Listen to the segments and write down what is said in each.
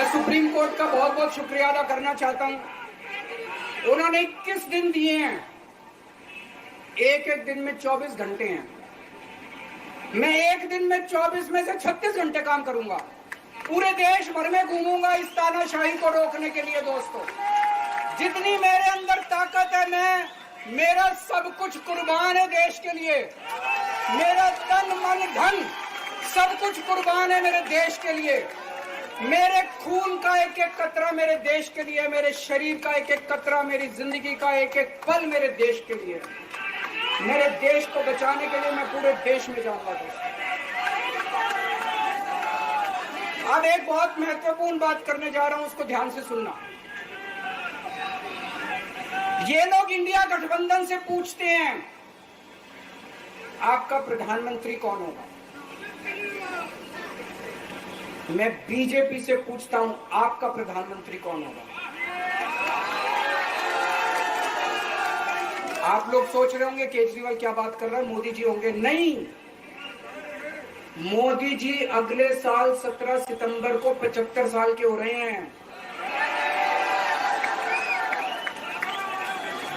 मैं supreme court का बहुत बहुत शुक्रिया अदा करना चाहता हूं। उन्होंने 21 दिन दिए हैं, एक एक दिन में 24 घंटे हैं। मैं एक दिन में 24 में से 36 घंटे काम करूंगा, पूरे देश भर में घूमूंगा इस तानाशाही को रोकने के लिए। दोस्तों, जितनी मेरे अंदर ताकत है, मेरा सब कुछ कुर्बान है देश के लिए। मेरा तन मन धन सब कुछ कुर्बान है मेरे देश के लिए। मेरे खून का एक एक कतरा मेरे देश के लिए, मेरे शरीर का एक एक कतरा, मेरी जिंदगी का एक एक पल मेरे देश के लिए। मेरे देश को बचाने के लिए मैं पूरे देश में जाऊंगा। दोस्तों, अब एक बहुत महत्वपूर्ण बात करने जा रहा हूं, उसको ध्यान से सुनना। ये लोग इंडिया गठबंधन से पूछते हैं आपका प्रधानमंत्री कौन होगा। मैं बीजेपी से पूछता हूं आपका प्रधानमंत्री कौन होगा। आप लोग सोच रहे होंगे केजरीवाल क्या बात कर रहा है, मोदी जी होंगे। नहीं, मोदी जी अगले साल 17 सितंबर को 75 साल के हो रहे हैं।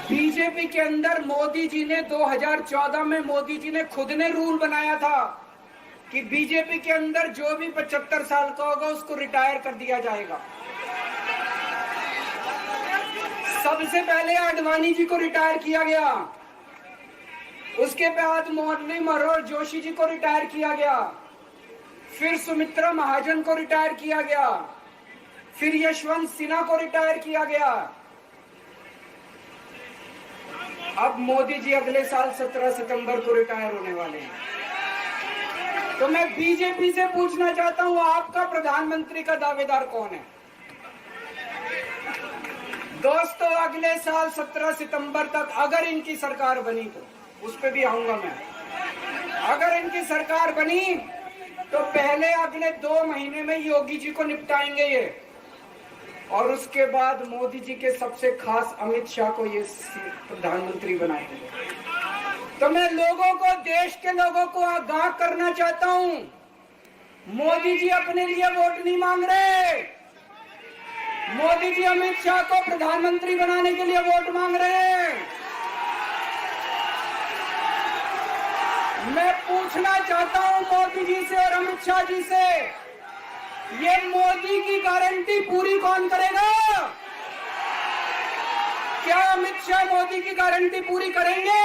बीजेपी के अंदर मोदी जी ने 2014 में मोदी जी ने खुद ने रूल बनाया था कि बीजेपी के अंदर जो भी 75 साल का होगा उसको रिटायर कर दिया जाएगा। सबसे पहले आडवाणी जी को रिटायर किया गया, उसके बाद मुरली मनोहर जोशी जी को रिटायर किया गया, फिर सुमित्रा महाजन को रिटायर किया गया, फिर यशवंत सिन्हा को रिटायर किया गया। अब मोदी जी अगले साल 17 सितंबर को रिटायर होने वाले हैं। तो मैं बीजेपी से पूछना चाहता हूं आपका प्रधानमंत्री का दावेदार कौन है। दोस्तों, अगले साल 17 सितंबर तक अगर इनकी सरकार बनी, तो उस पर भी आऊंगा मैं। अगर इनकी सरकार बनी तो पहले अगले 2 महीने में योगी जी को निपटाएंगे ये, और उसके बाद मोदी जी के सबसे खास अमित शाह को ये प्रधानमंत्री बनाएंगे। तो मैं लोगों को, देश के लोगों को आगाह करना चाहता हूं, मोदी जी अपने लिए वोट नहीं मांग रहे। मोदी जी अमित शाह को प्रधानमंत्री बनाने के लिए वोट मांग रहे हैं। मैं पूछना चाहता हूं मोदी जी से और अमित शाह जी से, ये मोदी की गारंटी पूरी कौन करेगा? क्या अमित शाह मोदी की गारंटी पूरी करेंगे?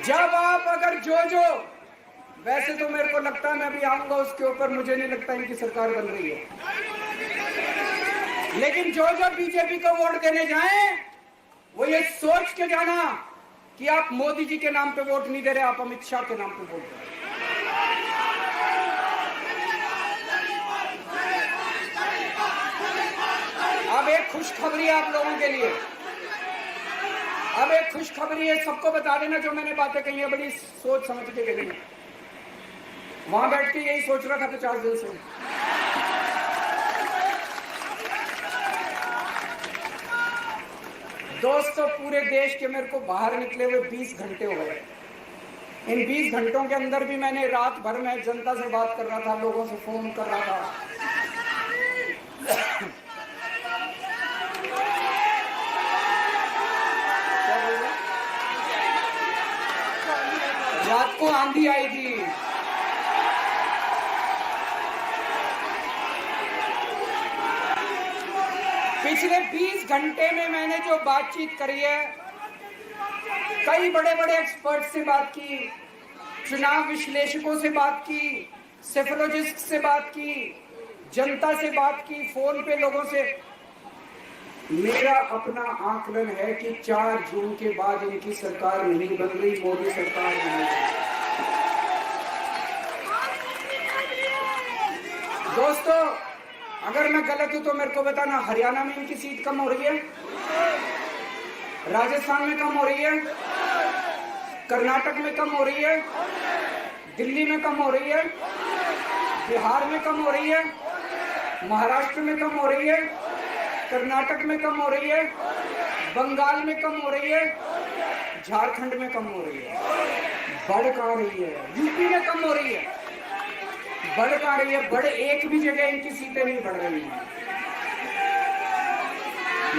जब आप अगर जो वैसे तो मेरे को लगता है मैं भी आऊंगा उसके ऊपर, मुझे नहीं लगता इनकी सरकार बन रही है, लेकिन जो बीजेपी को वोट देने जाएं वो ये सोच के जाना कि आप मोदी जी के नाम पे वोट नहीं दे रहे, आप अमित शाह के नाम पे वोट दे रहे। अब एक खुशखबरी है आप लोगों के लिए, अब एक खुशखबरी है, सबको बता देना जो मैंने बातें कही है बड़ी सोच समझ के कही। वहां बैठ के यही सोच रहा था 50 दिन से। दोस्तों, पूरे देश के मेरे को बाहर निकले हुए 20 घंटे हो गए। इन 20 घंटों के अंदर भी मैंने रात भर में जनता से बात कर रहा था, लोगों से फोन कर रहा था। रात को आंधी आई थी, पिछले 20 घंटे में मैंने जो बातचीत करी है, कई बड़े बड़े एक्सपर्ट से बात की, चुनाव विश्लेषकों से बात की, सेफोलॉजिस्ट से बात की, जनता से बात की, फोन पे लोगों से। मेरा अपना आकलन है कि 4 जून के बाद इनकी सरकार नहीं बन रही, मोदी सरकार नहीं। दोस्तों, अगर मैं गलत हूं तो मेरे को बताना। हरियाणा में इनकी सीट कम हो रही है, राजस्थान में कम हो रही है, कर्नाटक में कम हो रही है, दिल्ली में कम हो रही है, बिहार में कम हो रही है, महाराष्ट्र में कम हो रही है, कर्नाटक में कम हो रही है, बंगाल में कम हो रही है, झारखंड में कम हो रही है। बढ़ कहां रही है? यूपी में कम हो रही है। बढ़ पा रही है, बढ़ एक भी जगह इनकी सीटें नहीं बढ़ रही हैं।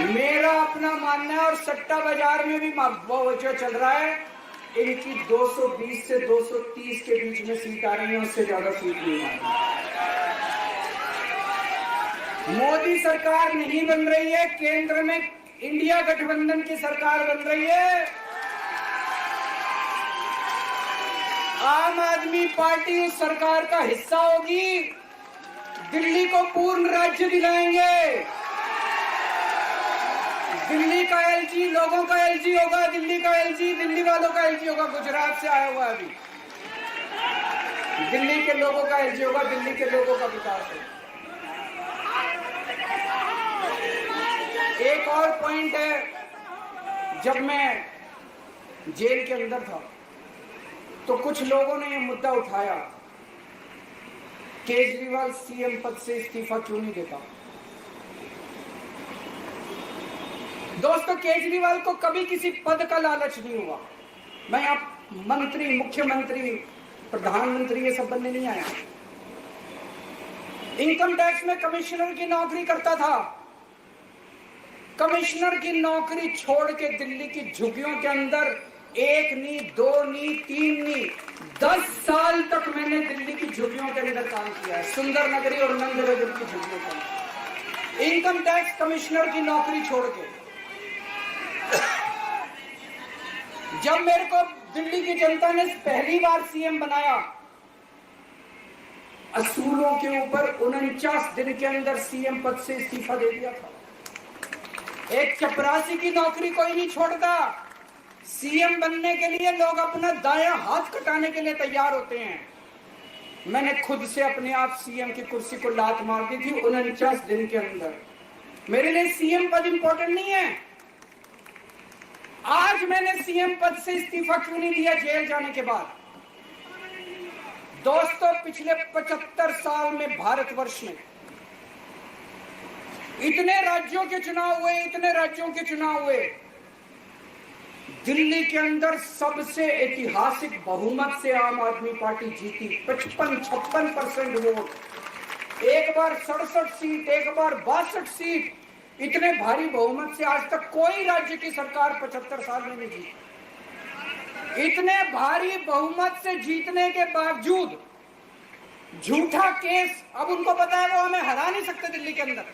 मेरा अपना मानना है, और सट्टा बाजार में भी वो जो चल रहा है, इनकी 220 से 230 के बीच में सीट आ रही है, उससे ज्यादा सीट नहीं आ रही। मोदी सरकार नहीं बन रही है, केंद्र में इंडिया गठबंधन की सरकार बन रही है। आम आदमी पार्टी उस सरकार का हिस्सा होगी। दिल्ली को पूर्ण राज्य दिलाएंगे। दिल्ली का एलजी लोगों का एलजी होगा, दिल्ली का एलजी दिल्ली वालों का एलजी होगा। गुजरात से आया हुआ अभी, दिल्ली के लोगों का एलजी होगा, दिल्ली के लोगों का विकास होगा। एक और पॉइंट है, जब मैं जेल के अंदर था तो कुछ लोगों ने यह मुद्दा उठाया, केजरीवाल सीएम पद से इस्तीफा क्यों नहीं देता। दोस्तों, केजरीवाल को कभी किसी पद का लालच नहीं हुआ। मैं आप मंत्री, मुख्यमंत्री, प्रधानमंत्री ये सब बनने नहीं आया। इनकम टैक्स में कमिश्नर की नौकरी करता था। कमिश्नर की नौकरी छोड़ के दिल्ली की झुग्गियों के अंदर 1 नहीं, 2 नहीं, 3 नहीं, 10 साल तक मैंने दिल्ली की झुग्गियों के अंदर काम किया है, सुंदर नगरी और नंदनगर की झुग्गियों के अंदर, इनकम टैक्स कमिश्नर की नौकरी छोड़ के। जब मेरे को दिल्ली की जनता ने पहली बार सीएम बनाया, असूलों के ऊपर 49 दिन के अंदर सीएम पद से इस्तीफा दे दिया था। एक चपरासी की नौकरी कोई नहीं छोड़ता। सीएम बनने के लिए लोग अपना दायां हाथ कटाने के लिए तैयार होते हैं। मैंने खुद से अपने आप सीएम की कुर्सी को लात मार दी थी 49 दिन के अंदर। मेरे लिए सीएम पद इंपॉर्टेंट नहीं है। आज मैंने सीएम पद से इस्तीफा क्यों नहीं दिया जेल जाने के बाद? दोस्तों, पिछले 75 साल में भारतवर्ष में इतने राज्यों के चुनाव हुए, इतने राज्यों के चुनाव हुए, दिल्ली के अंदर सबसे ऐतिहासिक बहुमत से आम आदमी पार्टी जीती। 55-56% वोट, एक बार 67 सीट, एक बार 62 सीट। इतने भारी बहुमत से आज तक कोई राज्य की सरकार 75 साल में नहीं जीती। इतने भारी बहुमत से जीतने के बावजूद झूठा केस, अब उनको पता है वो हमें हरा नहीं सकते दिल्ली के अंदर।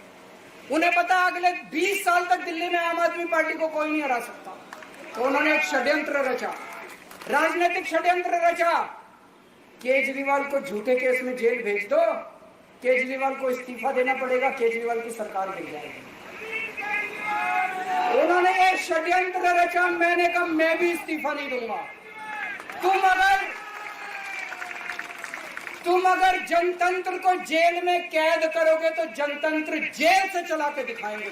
उन्हें पता अगले 20 साल तक दिल्ली में आम आदमी पार्टी को कोई नहीं हरा सकता। तो उन्होंने एक षड्यंत्र रचा, राजनीतिक षड्यंत्र रचा। केजरीवाल को झूठे केस में जेल भेज दो, केजरीवाल को इस्तीफा देना पड़ेगा, केजरीवाल की सरकार गिर जाएगी। उन्होंने ये षड्यंत्र रचा। मैंने कहा मैं भी इस्तीफा नहीं दूंगा। तुम अगर जनतंत्र को जेल में कैद करोगे तो जनतंत्र जेल से चला के दिखाएंगे।